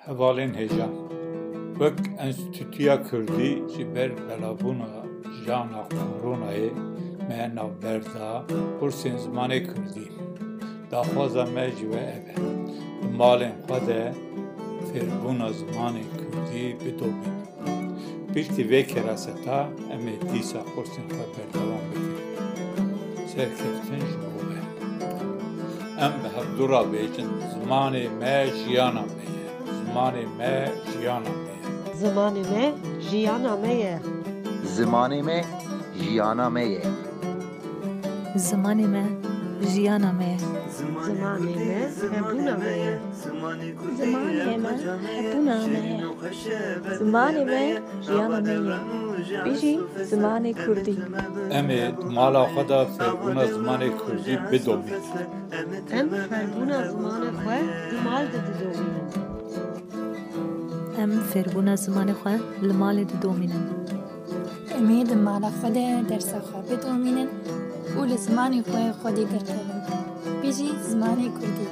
Hevalên hêja wek Enstitûya Kurdî ji ber belavbûna jiyana Koronayê me navber da kursên zimanê Kurdî. Daxwaza me ji we ev e, li malên xwe de fêrbûna zimanê Kurdî bidobîn. Piştî vê keraseta em ê dîsa kursên xwe berdewam bikin. Serkeftin ji bo we. Em bi hevdûra bêjin zimanê me jiyana me ye. Zimanê me jiyana me ye. Zimanê me jiyana me ye. Zimanê me jiyana me ye. Zimanê me jiyana me ye. Zimanê me hebûna me ye. Zimanê me hebûna me ye. Zimanê me jiyana me ye. Bijî zimanê Kurdî. Em ê di mala xwe de fêrbûna zimanê Kurdî bidobîn. Em ferbûna zimanê xwe di mal de didobînin. Em fêrbûna zimanê xwe li malê didomînin. Em ê di mala xwe de dersa xwe bidomînin û li zimanê xwe xwedî girtibin. Bijî zimanê Kurdî.